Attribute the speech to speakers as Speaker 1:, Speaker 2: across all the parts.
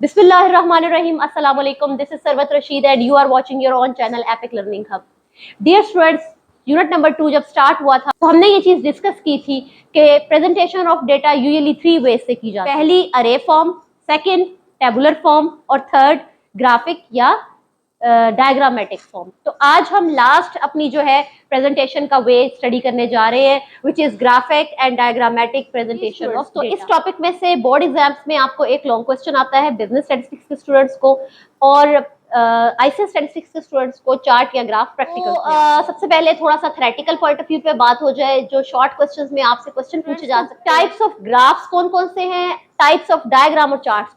Speaker 1: Bismillahirrahmanirrahim. Assalamu alaikum. This is Sarwat Rashid and you are watching your own channel Epic Learning Hub. Dear students, unit number 2 जब start हुआ था तो हमने ये चीज discuss की थी कि presentation of data usually 3 ways से की जाती है। पहली array form, second tabular form और थर्ड ग्राफिक या डायग्रामेटिक फॉर्म। तो आज हम लास्ट अपनी जो है प्रेजेंटेशन का वे स्टडी करने जा रहे हैं which is graphic and diagrammatic presentation of. तो इस टॉपिक में से बोर्ड एग्जाम्स में आपको एक लॉन्ग क्वेश्चन आता है बिजनेस स्टैटिस्टिक्स के स्टूडेंट्स को और आईसीएस स्टैटिस्टिक्स के स्टूडेंट्स को चार्ट या ग्राफ प्रैक्टिकल। सबसे पहले थोड़ा सा थ्योरेटिकल पॉइंट ऑफ व्यू पे बात हो जाए, जो शॉर्ट क्वेश्चंस में आपसे क्वेश्चन पूछे जा सकते हैं। टाइप्स ऑफ ग्राफ्स कौन कौन से हैं, टाइप्स ऑफ डायग्राम और चार्ट्स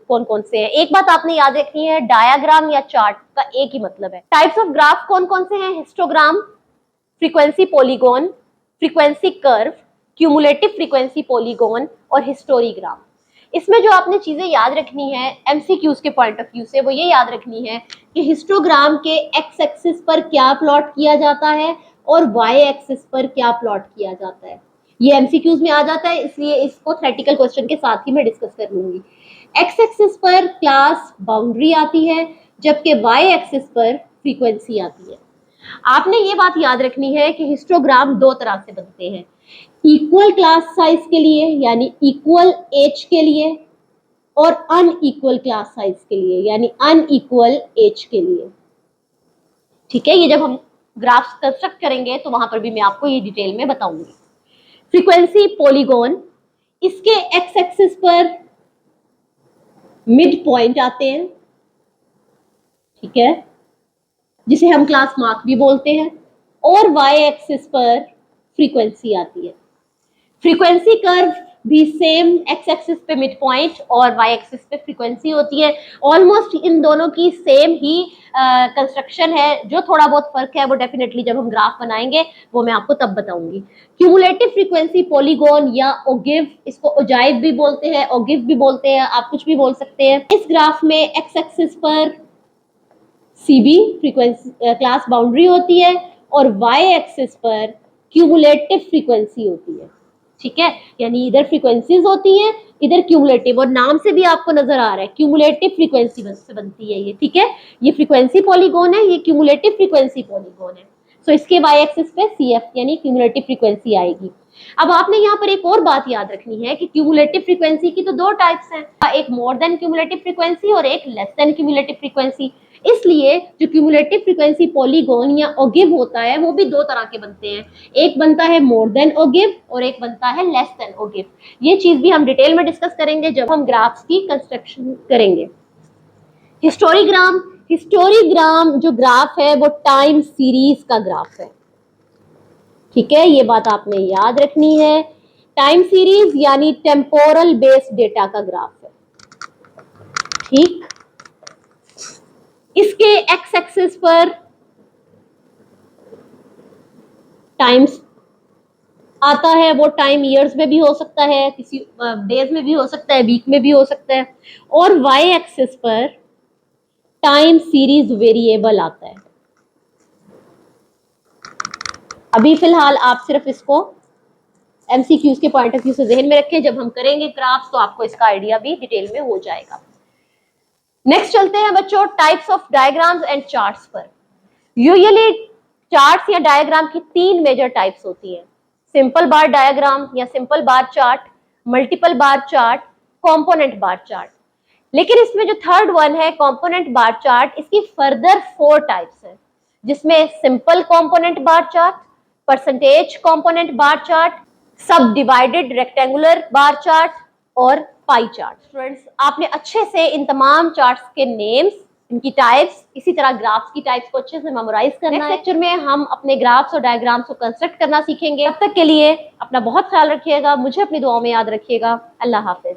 Speaker 1: कौन कौन से हैं। एक बात आपने याद रखनी है, डायग्राम या चार्ट का एक ही मतलब है। टाइप्स ऑफ ग्राफ कौन कौन से हैं, histogram, frequency polygon, frequency curve, cumulative frequency polygon और हिस्टोरीग्राम। इसमें जो आपने चीजें याद रखनी है एमसीक्यूज के पॉइंट ऑफ व्यू से, वो ये याद रखनी है कि हिस्टोग्राम के एक्स एक्सिस पर क्या प्लॉट किया जाता है और वाई एक्सिस पर क्या प्लॉट किया जाता है। ये एमसीक्यूज में आ जाता है, इसलिए इसको थ्योरेटिकल क्वेश्चन के साथ ही मैं डिस्कस कर लूंगी। एक्स एक्सिस पर क्लास बाउंड्री आती है जबकि वाई एक्सिस पर फ्रीक्वेंसी आती है। आपने ये बात याद रखनी है कि हिस्टोग्राम दो तरह से बनते हैं, इक्वल क्लास साइज के लिए यानी इक्वल एज के लिए और अनइक्वल क्लास साइज के लिए यानी अनइक्वल एज के लिए। ठीक है, ये जब हम ग्राफ्स कंस्ट्रक्ट करेंगे तो वहां पर भी मैं आपको ये डिटेल में बताऊंगी। फ्रीक्वेंसी पॉलीगॉन, इसके एक्स एक्सिस पर मिड पॉइंट आते हैं, ठीक है, जिसे हम क्लास मार्क भी बोलते हैं, और वाई एक्सिस पर फ्रीक्वेंसी आती है। फ्रीक्वेंसी कर्व भी सेम एक्स एक्सिस पे मिड पॉइंट और वाई एक्सिस पे फ्रीक्वेंसी होती है। ऑलमोस्ट इन दोनों की सेम ही कंस्ट्रक्शन है, जो थोड़ा बहुत फर्क है वो डेफिनेटली जब हम ग्राफ बनाएंगे वो मैं आपको तब बताऊंगी। क्यूमुलेटिव फ्रीक्वेंसी पॉलीगॉन या ओगिव, इसको ओजाइव भी बोलते हैं, ओगिव भी बोलते हैं, आप कुछ भी बोल सकते हैं। इस ग्राफ में एक्स एक्सिस पर सीबी फ्रीक्वेंसी क्लास बाउंड्री होती है और वाई एक्सिस पर क्यूमुलेटिव फ्रीक्वेंसी होती है। ठीक है, यानी इधर फ्रीक्वेंसीज होती हैं, इधर क्यूमुलेटिव, और नाम से भी आपको नजर आ रहा है क्यूमुलेटिव फ्रीक्वेंसी से बनती है ये। ठीक है, ये फ्रीक्वेंसी पॉलीगॉन है, ये क्यूमुलेटिव फ्रीक्वेंसी पॉलीगॉन है। सो इसके वाई एक्सिस पे सीएफ यानी क्यूमुलेटिव फ्रीक्वेंसी आएगी। अब आपने यहाँ पर एक और बात याद रखनी है कि क्यूमुलेटिव फ्रीक्वेंसी की तो दो टाइप्स हैं, एक मोर देन क्यूमुलेटिव फ्रीक्वेंसी और एक लेस देन क्यूमुलेटिव फ्रीक्वेंसी। इसलिए जो क्यूमुलेटिव फ्रीक्वेंसी पॉलीगॉन या ओगिव होता है वो भी दो तरह के बनते हैं, एक बनता है मोर देन ओगिव और एक बनता है लेस देन ओगिव। ये चीज भी हम डिटेल में डिस्कस करेंगे जब हम ग्राफ्स की कंस्ट्रक्शन करेंगे। हिस्टोरीग्राम, हिस्टोरीग्राम जो ग्राफ है वो टाइम सीरीज का ग्राफ है। ठीक है, ये बात आपने याद रखनी है, टाइम सीरीज यानी टेम्पोरल बेस्ड डेटा का ग्राफ है। ठीक, इसके एक्स एक्सिस पर टाइम्स आता है, वो टाइम ईयर्स में भी हो सकता है, किसी डेज में भी हो सकता है, वीक में भी हो सकता है, और वाई एक्सिस पर टाइम सीरीज वेरिएबल आता है। अभी फिलहाल आप सिर्फ इसको एमसीक्यूज के पॉइंट ऑफ व्यू से ध्यान में रखें, जब हम करेंगे ग्राफ्स तो आपको इसका आइडिया भी डिटेल में हो जाएगा। नेक्स्ट चलते हैं बच्चों types of diagrams and charts पर। यूजुअली चार्ट्स या डायग्राम की 3 मेजर टाइप्स होती हैं, सिंपल बार डायग्राम या simple bar chart, multiple bar chart, component bar chart. लेकिन इसमें जो थर्ड वन है कंपोनेंट बार चार्ट, इसकी फर्दर 4 टाइप्स हैं, जिसमें simple component bar chart, percentage component bar chart, सब डिवाइडेड रेक्टेंगुलर बार चार्ट और पाई चार्ट। स्टूडेंट्स, आपने अच्छे से इन तमाम चार्ट्स के नेम्स, इनकी टाइप्स, इसी तरह ग्राफ्स की टाइप्स को अच्छे से मेमोराइज करना है। लेक्चर में हम अपने ग्राफ्स और डायग्राम्स को कंस्ट्रक्ट करना सीखेंगे। तब तक के लिए अपना बहुत ख्याल रखिएगा, मुझे अपनी दुआओं में याद रखिएगा। अल्लाह हाफिज।